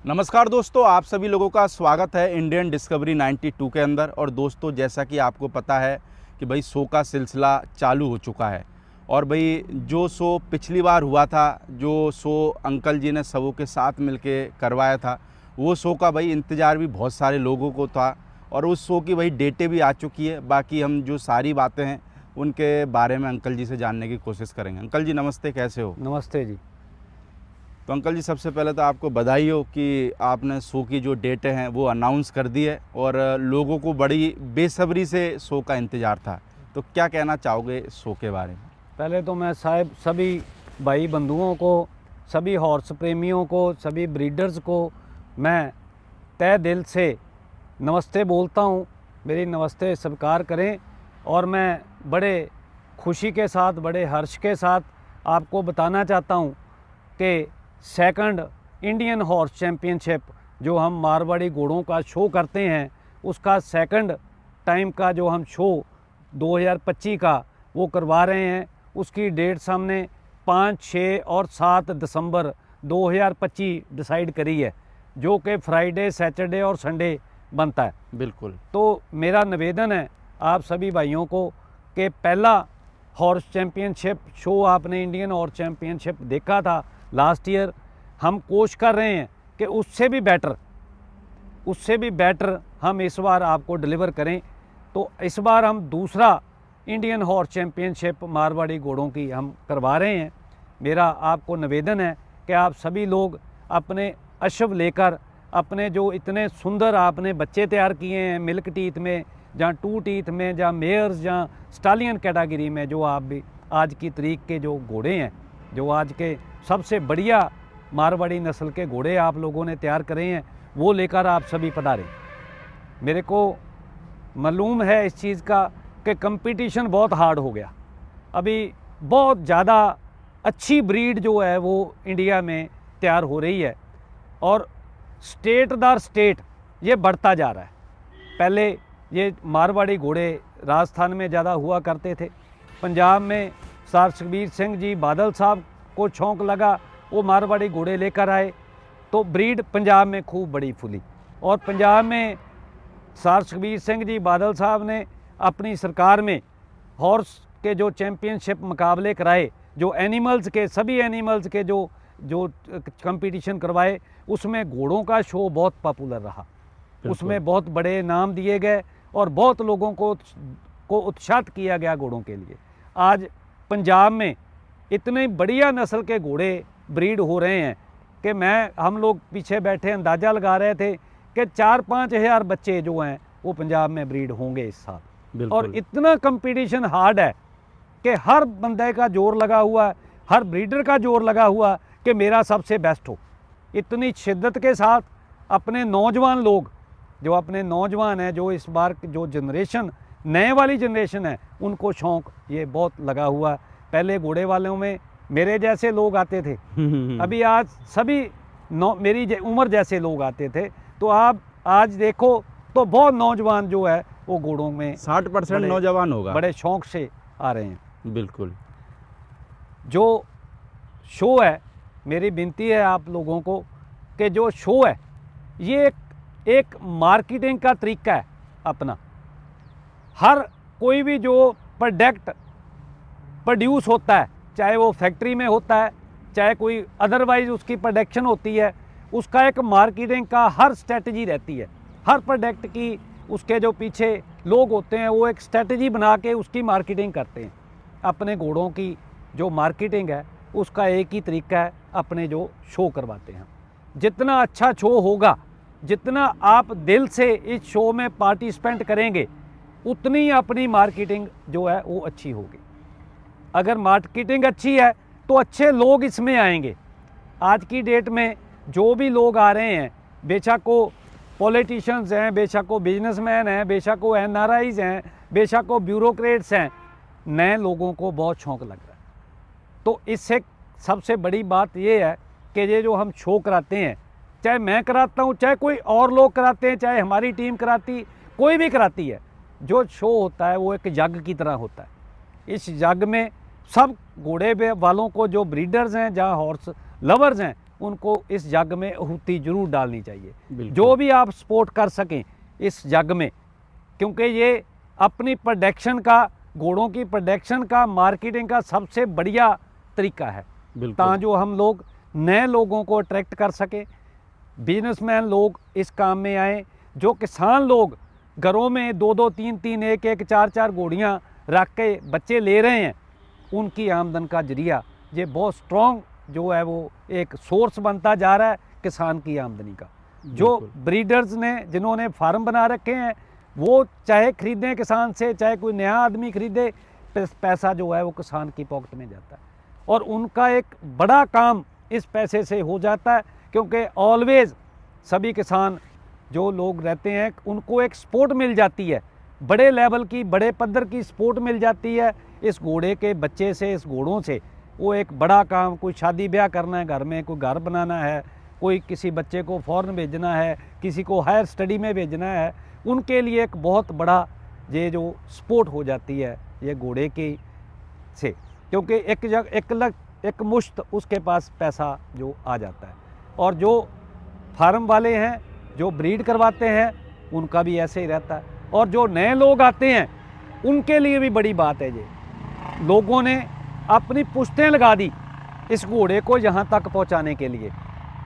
नमस्कार दोस्तों, आप सभी लोगों का स्वागत है इंडियन डिस्कवरी 92 के अंदर। और दोस्तों, जैसा कि आपको पता है कि भाई शो का सिलसिला चालू हो चुका है। और भाई जो शो पिछली बार हुआ था, जो शो अंकल जी ने सबों के साथ मिलके करवाया था, वो शो का भाई इंतज़ार भी बहुत सारे लोगों को था। और उस शो की भाई डेटें भी आ चुकी है। बाकी हम जो सारी बातें हैं उनके बारे में अंकल जी से जानने की कोशिश करेंगे। अंकल जी नमस्ते, कैसे हो? नमस्ते जी। तो अंकल जी, सबसे पहले तो आपको बधाई हो कि आपने शो की जो डेटें हैं वो अनाउंस कर दी है और लोगों को बड़ी बेसब्री से शो का इंतज़ार था। तो क्या कहना चाहोगे शो के बारे में? पहले तो मैं साहब सभी भाई बंधुओं को, सभी हॉर्स प्रेमियों को, सभी ब्रीडर्स को मैं तहे दिल से नमस्ते बोलता हूँ। मेरी नमस्ते स्वीकार करें। और मैं बड़े खुशी के साथ, बड़े हर्ष के साथ आपको बताना चाहता हूँ कि सेकंड इंडियन हॉर्स चैम्पियनशिप जो हम मारवाड़ी घोड़ों का शो करते हैं, उसका सेकंड टाइम का जो हम शो 2025 का वो करवा रहे हैं। उसकी डेट हमने 5, 6 और 7 दिसंबर 2025 डिसाइड करी है, जो कि फ्राइडे, सैटरडे और संडे बनता है। बिल्कुल। तो मेरा निवेदन है आप सभी भाइयों को कि पहला हॉर्स चैम्पियनशिप शो आपने इंडियन हॉर्स चैम्पियनशिप देखा था लास्ट ईयर। हम कोशिश कर रहे हैं कि उससे भी बेटर हम इस बार आपको डिलीवर करें। तो इस बार हम दूसरा इंडियन हॉर्स चैम्पियनशिप मारवाड़ी घोड़ों की हम करवा रहे हैं। मेरा आपको निवेदन है कि आप सभी लोग अपने अश्व लेकर, अपने जो इतने सुंदर आपने बच्चे तैयार किए हैं मिल्क टीथ में, जहाँ 2 टीथ में, जहाँ मेयर्स, जहाँ स्टालियन कैटेगरी में, जो आप भी आज की तारीख के जो घोड़े हैं, जो आज के सबसे बढ़िया मारवाड़ी नस्ल के घोड़े आप लोगों ने तैयार करे हैं, वो लेकर आप सभी पधारें। मेरे को मालूम है इस चीज़ का कि कंपटीशन बहुत हार्ड हो गया। अभी बहुत ज़्यादा अच्छी ब्रीड जो है वो इंडिया में तैयार हो रही है और स्टेट दर स्टेट ये बढ़ता जा रहा है। पहले ये मारवाड़ी घोड़े राजस्थान में ज़्यादा हुआ करते थे। पंजाब में सर सुखबीर सिंह जी बादल साहब को शौक़ लगा, वो मारवाड़ी घोड़े लेकर आए, तो ब्रीड पंजाब में खूब बड़ी फूली। और पंजाब में सर सुखबीर सिंह जी बादल साहब ने अपनी सरकार में हॉर्स के जो चैम्पियनशिप मुकाबले कराए, जो एनिमल्स के, सभी एनिमल्स के जो कंपटीशन करवाए, उसमें घोड़ों का शो बहुत पॉपुलर रहा। उसमें बहुत बड़े इनाम दिए गए और बहुत लोगों को उत्साहित किया गया घोड़ों के लिए। आज पंजाब में इतने बढ़िया नस्ल के घोड़े ब्रीड हो रहे हैं कि हम लोग पीछे बैठे अंदाज़ा लगा रहे थे कि 4-5 हज़ार बच्चे जो हैं वो पंजाब में ब्रीड होंगे इस साल। और इतना कंपटीशन हार्ड है कि हर बंदे का जोर लगा हुआ है, हर ब्रीडर का जोर लगा हुआ कि मेरा सबसे बेस्ट हो। इतनी शिद्दत के साथ अपने नौजवान लोग, जो अपने नौजवान हैं, जो इस बार जो जनरेशन नए वाली जनरेशन है, उनको शौक़ ये बहुत लगा हुआ है। पहले घोड़े वालों में मेरे जैसे लोग आते थे, अभी आज सभी मेरी उम्र जैसे लोग आते थे। तो आप आज देखो तो बहुत नौजवान जो है वो घोड़ों में 60% नौजवान होगा, बड़े शौक़ से आ रहे हैं। बिल्कुल। जो शो है, मेरी विनती है आप लोगों को कि जो शो है ये एक मार्केटिंग का तरीका है अपना। हर कोई भी जो प्रोडक्ट प्रोड्यूस होता है, चाहे वो फैक्ट्री में होता है, चाहे कोई अदरवाइज़ उसकी प्रोडक्शन होती है, उसका एक मार्केटिंग का हर स्ट्रेटजी रहती है। हर प्रोडक्ट की उसके जो पीछे लोग होते हैं वो एक स्ट्रेटजी बना के उसकी मार्केटिंग करते हैं। अपने घोड़ों की जो मार्केटिंग है उसका एक ही तरीका है, अपने जो शो करवाते हैं। जितना अच्छा शो होगा, जितना आप दिल से इस शो में पार्टिसिपेंट करेंगे, उतनी अपनी मार्केटिंग जो है वो अच्छी होगी। अगर मार्केटिंग अच्छी है तो अच्छे लोग इसमें आएंगे। आज की डेट में जो भी लोग आ रहे हैं, बेशक वो पॉलिटिशियंस हैं, बेशक वो बिजनेसमैन हैं, बेशक वो NRIs हैं, बेशक वो ब्यूरोक्रेट्स हैं, नए लोगों को बहुत शौक़ लग रहा है। तो इससे सबसे बड़ी बात ये है कि ये जो हम शो कराते हैं, चाहे मैं कराता हूँ, चाहे कोई और लोग कराते हैं, चाहे हमारी टीम कराती, कोई भी कराती है, जो शो होता है वो एक यज्ञ की तरह होता है। इस यज्ञ में सब घोड़े वालों को, जो ब्रीडर्स हैं, जहाँ हॉर्स लवर्स हैं, उनको इस जग में आहुति जरूर डालनी चाहिए। बिल्कुल। जो भी आप सपोर्ट कर सकें इस जग में, क्योंकि ये अपनी प्रोडक्शन का, घोड़ों की प्रोडक्शन का, मार्केटिंग का सबसे बढ़िया तरीका है, ताकि हम लोग नए लोगों को अट्रैक्ट कर सके, बिजनेसमैन लोग इस काम में आए, जो किसान लोग घरों में 2-2, 3-3, 1-1, 4-4 घोड़ियाँ रख के बच्चे ले रहे हैं, उनकी आमदन का जरिया ये बहुत स्ट्रॉन्ग जो है वो एक सोर्स बनता जा रहा है किसान की आमदनी का। जो ब्रीडर्स ने, जिन्होंने फार्म बना रखे हैं, वो चाहे खरीदें किसान से, चाहे कोई नया आदमी खरीदे, पैसा जो है वो किसान की पॉकेट में जाता है और उनका एक बड़ा काम इस पैसे से हो जाता है, क्योंकि ऑलवेज सभी किसान जो लोग रहते हैं उनको एक सपोर्ट मिल जाती है, बड़े लेवल की, बड़े पद्धर की सपोर्ट मिल जाती है इस घोड़े के बच्चे से, इस घोड़ों से। वो एक बड़ा काम, कोई शादी ब्याह करना है घर में, कोई घर बनाना है, कोई किसी बच्चे को फॉरेन भेजना है, किसी को हायर स्टडी में भेजना है, उनके लिए एक बहुत बड़ा ये जो सपोर्ट हो जाती है ये घोड़े की से, क्योंकि एक मुश्त उसके पास पैसा जो आ जाता है। और जो फार्म वाले हैं, जो ब्रीड करवाते हैं, उनका भी ऐसे ही रहता है। और जो नए लोग आते हैं उनके लिए भी बड़ी बात है, ये लोगों ने अपनी पुश्तें लगा दी इस घोड़े को यहाँ तक पहुँचाने के लिए,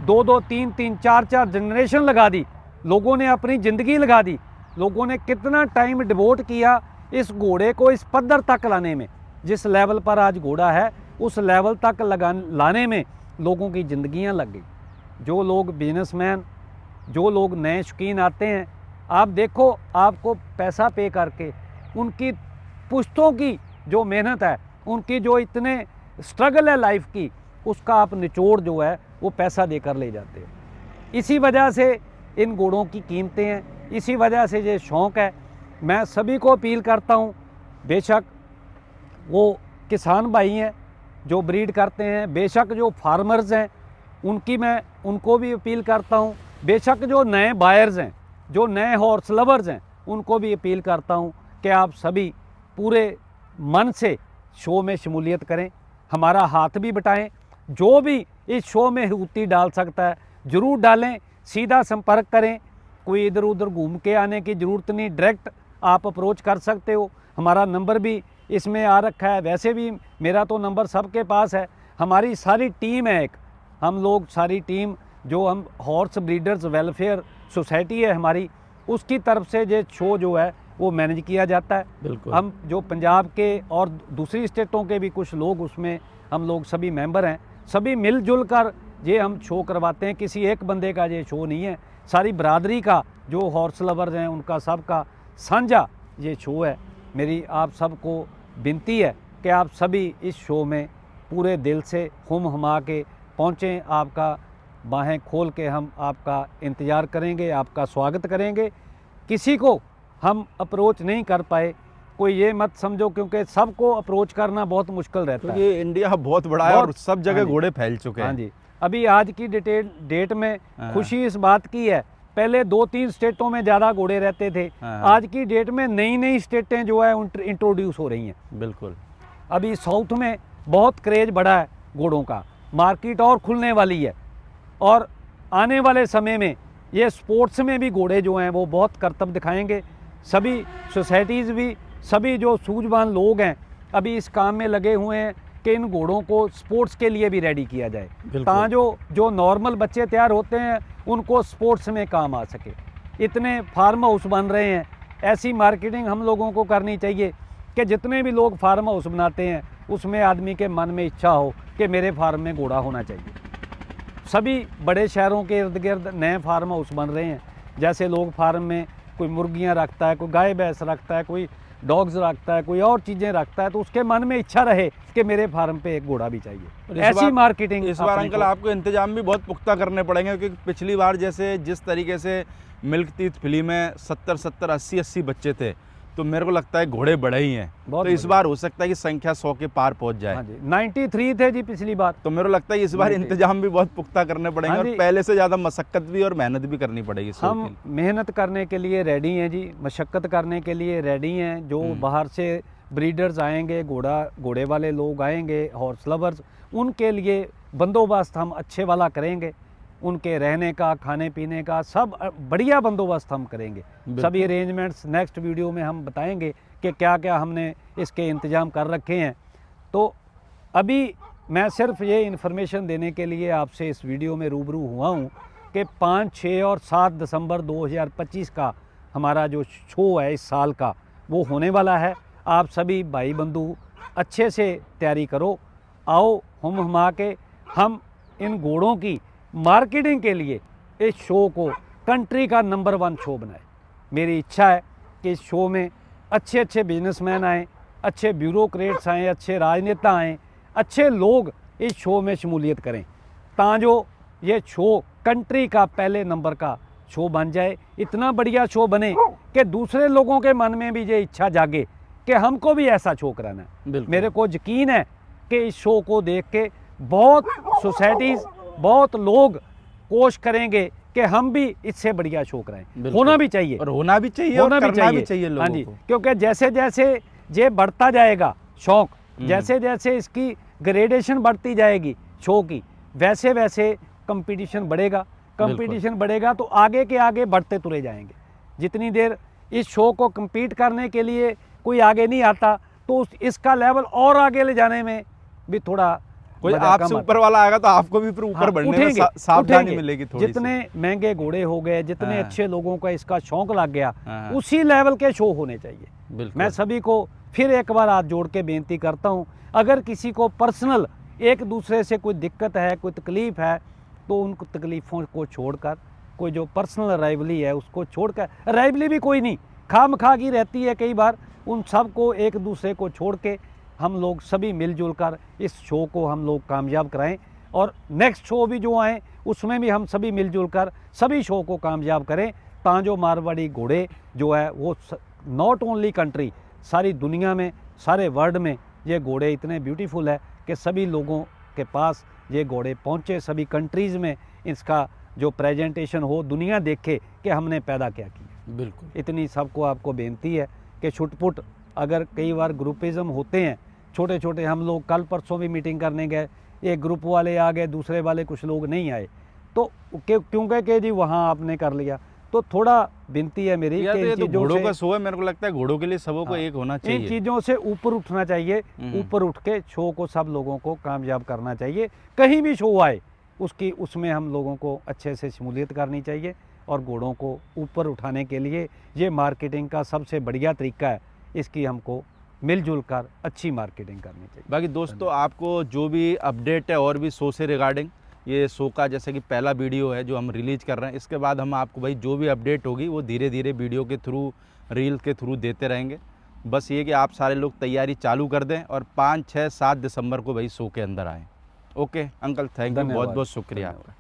2-2, 3-3, 4-4 जनरेशन लगा दी, लोगों ने अपनी ज़िंदगी लगा दी, लोगों ने कितना टाइम डिवोट किया इस घोड़े को इस पद्धर तक लाने में। जिस लेवल पर आज घोड़ा है उस लेवल तक लाने में लोगों की ज़िंदगियाँ लग गई। जो लोग बिजनेसमैन, जो लोग नए शौकीन आते हैं, आप देखो, आपको पैसा पे करके उनकी पुश्तों की जो मेहनत है, उनकी जो इतने स्ट्रगल है लाइफ की, उसका आप निचोड़ जो है वो पैसा देकर ले जाते हो। इसी वजह से इन घोड़ों की कीमतें हैं, इसी वजह से ये शौक़ है। मैं सभी को अपील करता हूँ, बेशक वो किसान भाई हैं जो ब्रीड करते हैं, बेशक जो फार्मर्स हैं उनको भी अपील करता हूँ, बेशक जो नए बायर्स हैं, जो नए हॉर्स लवर्स हैं, उनको भी अपील करता हूँ कि आप सभी पूरे मन से शो में शमूलियत करें, हमारा हाथ भी बटाएं। जो भी इस शो में आहुति डाल सकता है ज़रूर डालें, सीधा संपर्क करें, कोई इधर उधर घूम के आने की ज़रूरत नहीं, डायरेक्ट आप अप्रोच कर सकते हो। हमारा नंबर भी इसमें आ रखा है, वैसे भी मेरा तो नंबर सबके पास है। हमारी सारी टीम है, एक हम लोग सारी टीम जो हम हॉर्स ब्रीडर्स वेलफेयर सोसाइटी है हमारी, उसकी तरफ से ये शो जो है वो मैनेज किया जाता है। बिल्कुल। हम जो पंजाब के और दूसरी स्टेटों के भी कुछ लोग उसमें हम लोग सभी मेंबर हैं, सभी मिलजुल कर ये हम शो करवाते हैं। किसी एक बंदे का ये शो नहीं है, सारी बरादरी का, जो हॉर्स लवर्स हैं उनका सबका साझा ये शो है। मेरी आप सबको विनती है कि आप सभी इस शो में पूरे दिल से हुमा के पहुँचें। आपका बाहें खोल के हम आपका इंतज़ार करेंगे, आपका स्वागत करेंगे। किसी को हम अप्रोच नहीं कर पाए, कोई ये मत समझो, क्योंकि सबको अप्रोच करना बहुत मुश्किल रहता है, क्योंकि इंडिया बहुत बड़ा है और सब जगह घोड़े फैल चुके हैं। हाँ जी। अभी आज की डेट में खुशी इस बात की है, पहले 2-3 स्टेटों में ज़्यादा घोड़े रहते थे, आज की डेट में नई स्टेटें जो है इंट्रोड्यूस हो रही हैं। बिल्कुल। अभी साउथ में बहुत क्रेज बढ़ा है घोड़ों का, मार्केट और खुलने वाली है, और आने वाले समय में ये स्पोर्ट्स में भी घोड़े जो हैं वो बहुत करतब दिखाएंगे। सभी सोसाइटीज़ भी, सभी जो सूझवान लोग हैं अभी इस काम में लगे हुए हैं कि इन घोड़ों को स्पोर्ट्स के लिए भी रेडी किया जाए, ताकि जो नॉर्मल बच्चे तैयार होते हैं उनको स्पोर्ट्स में काम आ सके। इतने फार्म हाउस बन रहे हैं, ऐसी मार्केटिंग हम लोगों को करनी चाहिए कि जितने भी लोग फार्म हाउस बनाते हैं उसमें आदमी के मन में इच्छा हो कि मेरे फार्म में घोड़ा होना चाहिए। सभी बड़े शहरों के इर्द गिर्द नए फार्म हाउस बन रहे हैं, जैसे लोग फार्म में कोई मुर्गियां रखता है, कोई गाय भैंस रखता है, कोई डॉग्स रखता है, कोई और चीज़ें रखता है, तो उसके मन में इच्छा रहे कि मेरे फार्म पे एक घोड़ा भी चाहिए। ऐसी मार्केटिंग इस बार अंकल आपको इंतजाम भी बहुत पुख्ता करने पड़ेंगे, क्योंकि पिछली बार जैसे जिस तरीके से मिल्क टीथ फिल्म में 70, 80 बच्चे थे, तो मेरे को लगता है घोड़े बड़े ही हैं, तो इस बार हो सकता है कि संख्या 100 के पार पहुंच जाए। हाँ जी, 93 थे जी पिछली बार, तो मेरे को लगता है इस बार इंतजाम भी बहुत पुख्ता करने पड़ेंगे, और पहले से ज़्यादा मशक्कत भी और मेहनत भी करनी पड़ेगी। हम मेहनत करने के लिए रेडी हैं जी, मशक्कत करने के लिए रेडी हैं। जो बाहर से ब्रीडर्स आएंगे, घोड़े वाले लोग आएंगे, हॉर्स लवर्स, उनके लिए बंदोबस्त हम अच्छे वाला करेंगे, उनके रहने का, खाने पीने का सब बढ़िया बंदोबस्त हम करेंगे। सभी अरेंजमेंट्स नेक्स्ट वीडियो में हम बताएंगे कि क्या क्या हमने इसके इंतज़ाम कर रखे हैं। तो अभी मैं सिर्फ ये इन्फॉर्मेशन देने के लिए आपसे इस वीडियो में रूबरू हुआ हूँ कि 5, 6 और 7 दिसंबर 2025 का हमारा जो शो है इस साल का, वो होने वाला है। आप सभी भाई बंधु अच्छे से तैयारी करो, आओ हम हमा के हम इन घोड़ों की मार्केटिंग के लिए इस शो को कंट्री का नंबर 1 शो बनाए। मेरी इच्छा है कि इस शो में अच्छे अच्छे बिजनेसमैन आएँ, अच्छे ब्यूरोक्रेट्स आएँ, अच्छे राजनेता आएँ, अच्छे लोग इस शो में शमूलियत करें, ताजो ये शो कंट्री का पहले नंबर का शो बन जाए। इतना बढ़िया शो बने कि दूसरे लोगों के मन में भी ये इच्छा जागे कि हमको भी ऐसा शो कराना है। मेरे को यकीन है कि इस शो को देख के बहुत सोसाइटीज़, बहुत लोग कोशिश करेंगे कि हम भी इससे बढ़िया शो कराएं। होना भी चाहिए, और होना भी चाहिए, और करना भी चाहिए लोगों हाँ जी, को। क्योंकि जैसे जैसे ये बढ़ता जाएगा शौक, जैसे जैसे इसकी ग्रेडेशन बढ़ती जाएगी शो की, वैसे वैसे कंपटीशन बढ़ेगा। कंपटीशन बढ़ेगा तो आगे के आगे बढ़ते तुरे जाएंगे। जितनी देर इस शो को compete करने के लिए कोई आगे नहीं आता तो इसका लेवल और आगे ले जाने में भी थोड़ा कोई आपसे ऊपर वाला आएगा तो आपको भी फिर ऊपर बढ़ने में सावधानी मिलेगी थोड़ी। जितने महंगे घोड़े हो गए, जितने अच्छे लोगों का इसका शौक लग गया, हाँ। उसी लेवल के शो होने चाहिए। मैं सभी को फिर एक बार हाथ जोड़ के बेनती करता हूँ, अगर किसी को पर्सनल एक दूसरे से कोई दिक्कत है, कोई तकलीफ़ है, तो उन तकलीफ़ों को छोड़कर, कोई जो पर्सनल राइवली है उसको छोड़कर, राइवली भी कोई नहीं, खामखा की रहती है कई बार, उन सब को एक दूसरे को छोड़ के हम लोग सभी मिलजुल कर इस शो को हम लोग कामयाब कराएं। और नेक्स्ट शो भी जो आए उसमें भी हम सभी मिलजुल कर सभी शो को कामयाब करें, ताजो मारवाड़ी घोड़े जो है वो नॉट ओनली कंट्री, सारी दुनिया में, सारे वर्ल्ड में ये घोड़े इतने ब्यूटीफुल है कि सभी लोगों के पास ये घोड़े पहुँचे, सभी कंट्रीज़ में इसका जो प्रेजेंटेशन हो, दुनिया देखे कि हमने पैदा क्या किया। बिल्कुल, इतनी सबको आपको बेनती है कि छुटपुट अगर कई बार ग्रुपिज़म होते हैं छोटे छोटे, हम लोग कल परसों भी मीटिंग करने गए, एक ग्रुप वाले आ गए, दूसरे वाले कुछ लोग नहीं आए, तो क्योंकि कि जी वहाँ आपने कर लिया, तो थोड़ा विनती है मेरी कि तो घोड़ों का शो है, मेरे को लगता है घोड़ों के लिए सबों को एक होना चाहिए, इन चीज़ों से ऊपर उठना चाहिए, ऊपर उठ के शो को सब लोगों को कामयाब करना चाहिए। कहीं भी शो आए उसमें हम लोगों को अच्छे से शमूलियत करनी चाहिए, और घोड़ों को ऊपर उठाने के लिए ये मार्केटिंग का सबसे बढ़िया तरीका है, इसकी हमको मिलजुल कर अच्छी मार्केटिंग करनी चाहिए। बाकी दोस्तों, आपको जो भी अपडेट है और भी शो से रिगार्डिंग, ये शो का जैसे कि पहला वीडियो है जो हम रिलीज़ कर रहे हैं, इसके बाद हम आपको भाई जो भी अपडेट होगी वो धीरे धीरे वीडियो के थ्रू, रील के थ्रू देते रहेंगे। बस ये कि आप सारे लोग तैयारी चालू कर दें और 5, 6, 7 दिसंबर को भाई शो के अंदर आएँ। ओके अंकल, थैंक यू, बहुत बहुत शुक्रिया आपका।